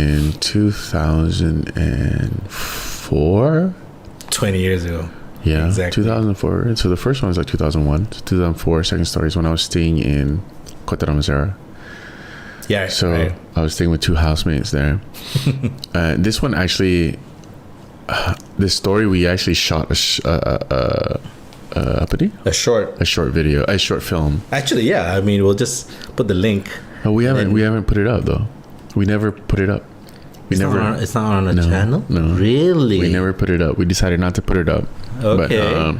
in 2004. 20 years ago. Yeah, exactly. 2004. So the first one was like 2001. 2004. Second story is when I was staying in Kota Damansara. Yeah. So right. I was staying with two housemates there. This one actually, this story we actually shot a short video, a short film. Actually, yeah. I mean, we'll just put the link. Oh, we haven't put it up though. We never put it up. It's not on a channel? No. Really? We never put it up. We decided not to put it up. Okay. But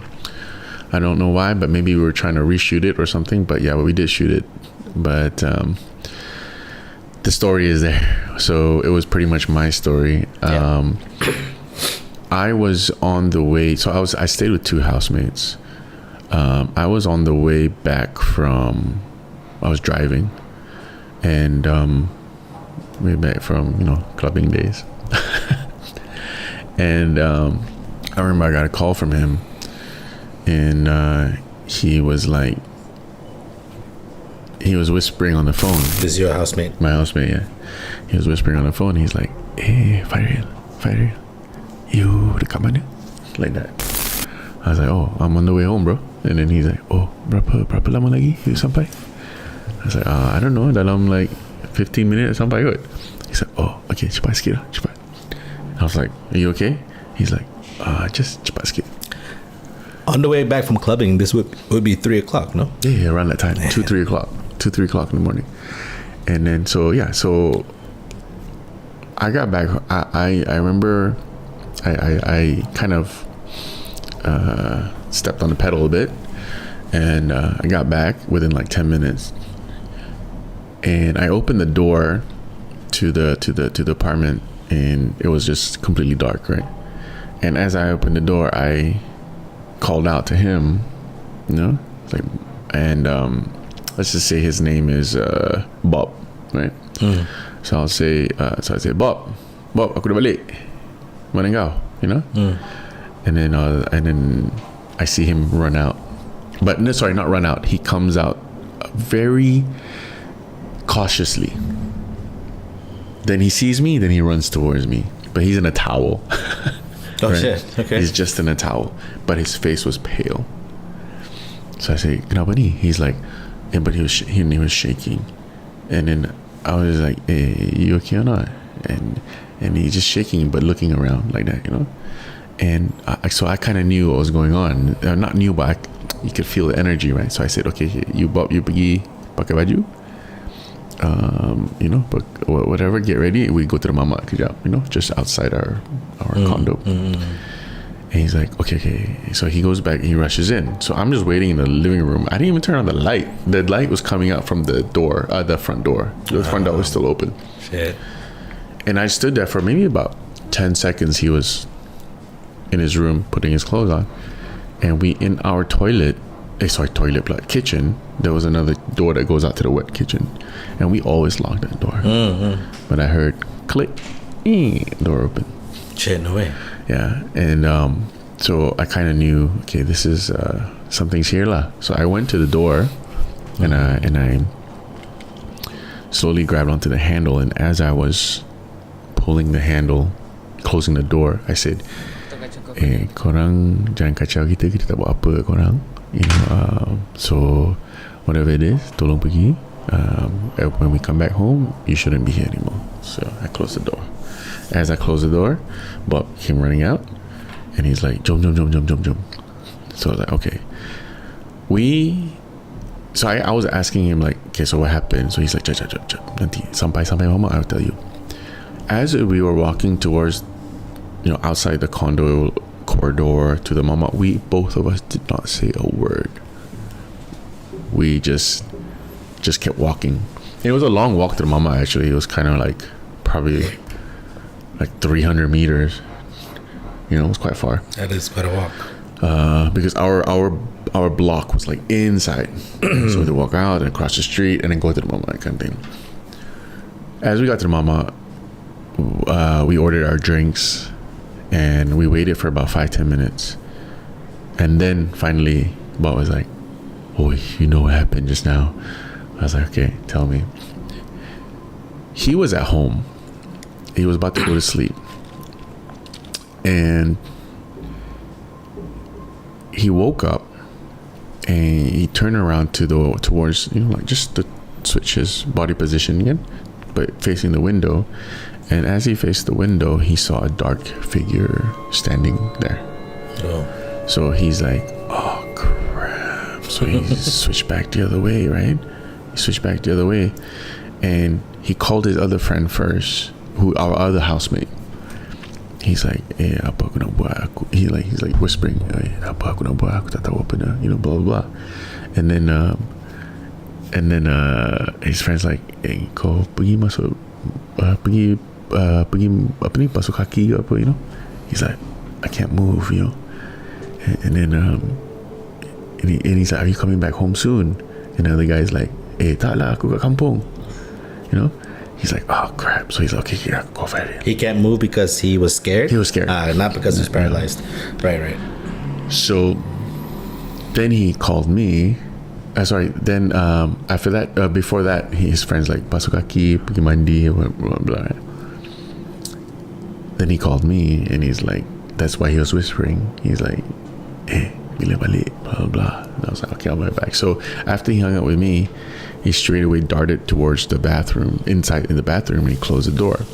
I don't know why, but maybe we were trying to reshoot it or something. But yeah, we did shoot it. But the story is there. So it was pretty much my story. Yeah. I was on the way. So I stayed with two housemates. I was on the way back I was driving. And way back from, clubbing days. And I remember I got a call from him, and he was whispering on the phone. This is your housemate? My housemate, yeah. He was whispering on the phone. He's like, "Hey, Fairil, you dekat mana?" Like that. I was like, "Oh, I'm on the way home, bro." And then he's like, "Oh, berapa lama lagi you sampai?" I was like, I don't know, dalam like 15 minutes sampai kot. He said, "Oh, okay, cepat sikit lah, cepat." I was like, "Are you okay?" He's like, just cepat sikit. On the way back from clubbing, this would be 3 o'clock, no? Yeah, around that time. 2-3 o'clock. 2-3 o'clock in the morning. And then so I got back. I remember I kind of stepped on the pedal a bit, and I got back within like 10 minutes. And I opened the door to the apartment, and it was just completely dark, right? And as I opened the door, I called out to him, like, and let's just say his name is Bob, right? So I say, Bob, aku dah balik. Mana kau? And then I see him run out, but no, sorry, not run out. He comes out very cautiously. Then he sees me, then he runs towards me, but he's in a towel. Oh, right? shit. Okay. He's just in a towel, but his face was pale. So I say, "Kenapa ni?" He's like, but he was shaking. And then I was like, "Hey, you okay or not?" And he's just shaking but looking around like that, And so I kind of knew what was going on. Not knew, but you could feel the energy, right? So I said, "Okay, you Bob, you pergi pakai baju. But whatever, get ready. We go to the mama kejap, just outside our condo." And he's like, okay. So he goes back, he rushes in. So I'm just waiting in the living room. I didn't even turn on the light. The light was coming out from the door, the front door. The front door was still open. Shit. And I stood there for maybe about 10 seconds. He was in his room putting his clothes on. And we, in our kitchen, there was another door that goes out to the wet kitchen. And we always locked that door. But I heard click, door open. Shit, no way. Yeah. And so I kind of knew, okay, this is something's here lah. So I went to the door, and I slowly grabbed onto the handle. And as I was pulling the handle, closing the door, I said, "Korang jangan kacau kita tak buat apa korang. So whatever it is, tolong pergi. When we come back home, you shouldn't be here anymore." So I closed the door. As I closed the door, Bob came running out, and he's like, "Jom." So I was like, okay. So I was asking him like, okay, so what happened? So he's like, jap. Nanti sampai mama, I'll tell you. As we were walking towards, outside the condo corridor to the mama, both of us did not say a word. We just kept walking. It was a long walk to the mama, actually. It was kind of like probably like 300 meters. It was quite far. That is quite a walk. Because our block was like inside. So we had to walk out and across the street and then go to the mama, kind of thing. As we got to the mama, we ordered our drinks, and we waited for about 5-10 minutes. And then finally Bob was like, "Oh, you know what happened just now?" I was like, "Okay, tell me." He was at home, he was about to go to sleep, and he woke up and he turned around towards like just to switch his body position again, but facing the window. And as he faced the window, he saw a dark figure standing there. So he's like, oh crap. So he switched back the other way, right? He switched back the other way, and he called his other friend first, our other housemate. He's like, apa aku nak buat? He's like whispering, apa aku nak buat? Aku tak tahu apa dah, blah blah blah. And then his friend's like, kau pergi masuk pergi apa ni, basuh kaki ke apa, He's like, I can't move, And then and he's like, are you coming back home soon? And the other guy's like, tak lah, aku kat kampung, He's like, oh crap. So he's like, okay, yeah, go Fairil. He can't move because he was scared? He was scared. Not because he's paralyzed. Right. So then he called me. Then after that, before that, his friend's like, basuh kaki, pergi mandi, blah, blah, blah. Then he called me, and he's like, that's why he was whispering. He's like, bila balik, blah, blah, blah. And I was like, okay, I'll be right back. So after he hung out with me, he straight away darted towards the bathroom, inside in the bathroom, and he closed the door.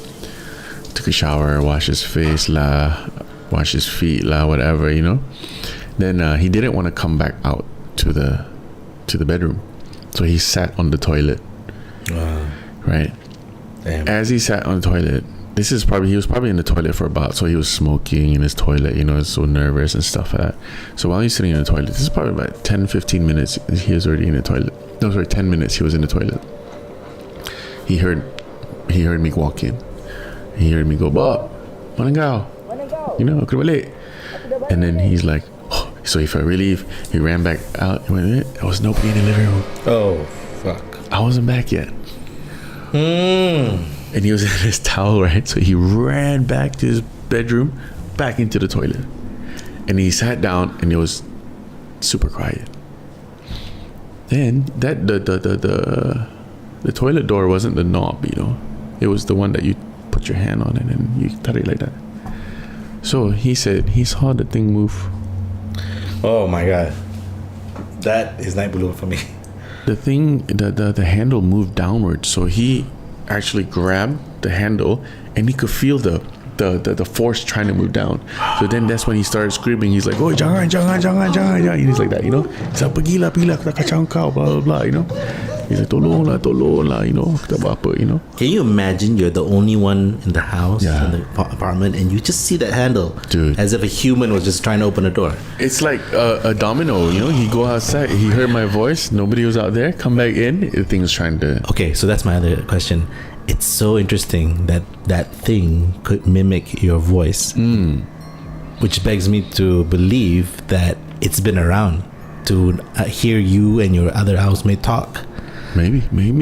Took a shower, washed his face, washed his feet, whatever, Then he didn't want to come back out to the bedroom. So he sat on the toilet. Right? Damn. As he sat on the toilet, he was probably in the toilet for about, so he was smoking in his toilet, so nervous and stuff like that. So while he's sitting in the toilet, this is probably about 10-15 minutes, he was already in the toilet. No, sorry, 10 minutes he was in the toilet. He heard me walk in. He heard me go, Bob, mana kau? Aku balik. And then he's like, oh. So he felt relief. He ran back out. There was nobody in the living room. Oh, fuck. I wasn't back yet. And he was in his towel, right? So he ran back to his bedroom, back into the toilet. And he sat down, and it was super quiet. Then the toilet door wasn't the knob, It was the one that you put your hand on, and then you touch it like that. So he said he saw the thing move. Oh my god, that is Naik Bulu for me. The thing, the handle moved downwards, so he actually grabbed the handle, and he could feel the force trying to move down. So then that's when he started screaming. He's like, oh, jangan. And he's like that, He's like, pergilah, aku tak kacau kau, blah blah blah, He's like, tolonglah, kita buat apa, Can you imagine you're the only one in the house, in the apartment, and you just see that handle, dude, as if a human was just trying to open a door? It's like a domino, He go outside, he heard my voice, nobody was out there, come back in, the thing was trying to. Okay, so that's my other question. It's so interesting that thing could mimic your voice, which begs me to believe that it's been around to hear you and your other housemate talk. Maybe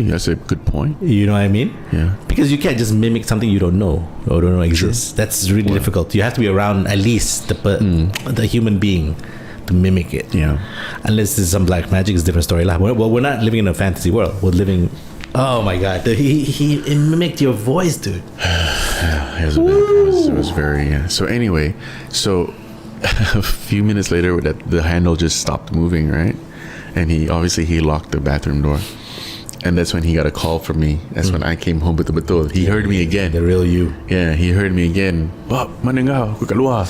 that's a good point. You know what I mean? Yeah. Because you can't just mimic something you don't know or don't know exists. That's really difficult. You have to be around at least the human being to mimic it. Yeah. Unless there's some black magic, it's a different story. Well, we're not living in a fantasy world. We're living. Oh my god, he mimicked your voice, dude. Yeah, it was very. So anyway, a few minutes later, the handle just stopped moving, right? And he locked the bathroom door. And that's when he got a call from me. That's when I came home with the betul. He heard me again. The real you. Yeah, he heard me again. Bob, mana kau? Aku kat luar.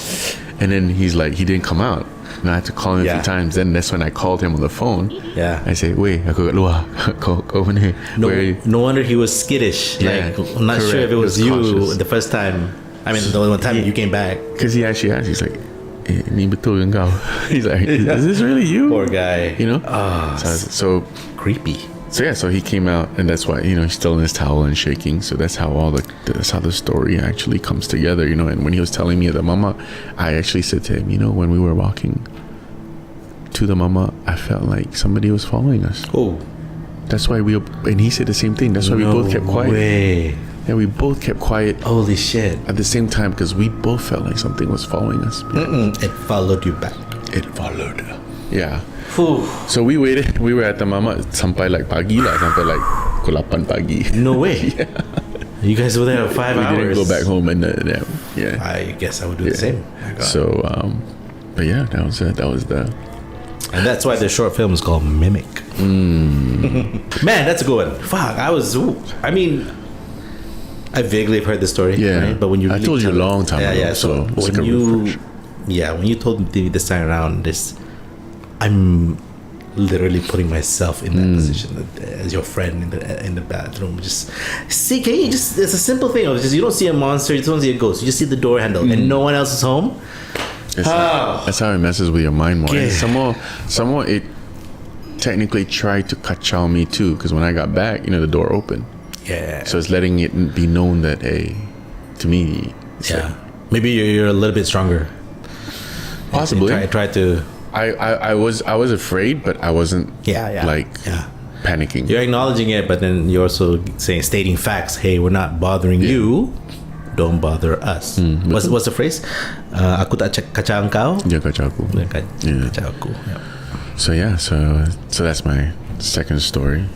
And then he's like, he didn't come out. And I had to call him a few times. Then that's when I called him on the phone. Yeah. I say, wait, aku kat luar. Kau mana? No wonder he was skittish. Yeah, I'm not sure if it was you cautious. The first time. I mean, the one time you came back. Because he actually asked, he's like, ni betul engkau? He's like, is this really you? Poor guy. So creepy. So yeah, so he came out, and that's why he's still in his towel and shaking. So that's how that's how the story actually comes together, And when he was telling me the mama, I actually said to him, when we were walking to the mama, I felt like somebody was following us. Oh, that's why and he said the same thing. That's why we both kept quiet. Way. Yeah, we both kept quiet. Holy shit! At the same time, because we both felt like something was following us. It followed you back. It followed. Yeah. Whew. So we waited. We were at the mama sampai like pagi lah, sampai like pukul 8 pagi. No way. Yeah. You guys were there 5 We hours. didn't go back home and yeah. I guess I would do the same. Oh my God. So, but yeah, that was it. That was the. And that's why the short film is called Mimic. Man, that's a good one. Fuck, I mean, I vaguely have heard the story. Yeah, right? But when you I told you a long time ago. Yeah. So it's when like a refresh. when you told me this time around, I'm literally putting myself in that position as your friend in the bathroom. Just see, can you just? It's a simple thing. It's just you don't see a monster, you don't see a ghost. You just see the door handle, and no one else is home. That's how it messes with your mind more. And someone it technically tried to Kacau me too, because when I got back, the door opened. Yeah. So it's letting it be known that, hey, to me. Yeah. Maybe you're a little bit stronger. Possibly. I tried to. I was afraid, but I wasn't. Panicking. You're acknowledging it, but then you're also stating facts. Hey, we're not bothering you. Don't bother us. What's the phrase? Aku tak kacau engkau. Dia kacau aku. Kacau aku. Yeah. So yeah, so that's my second story.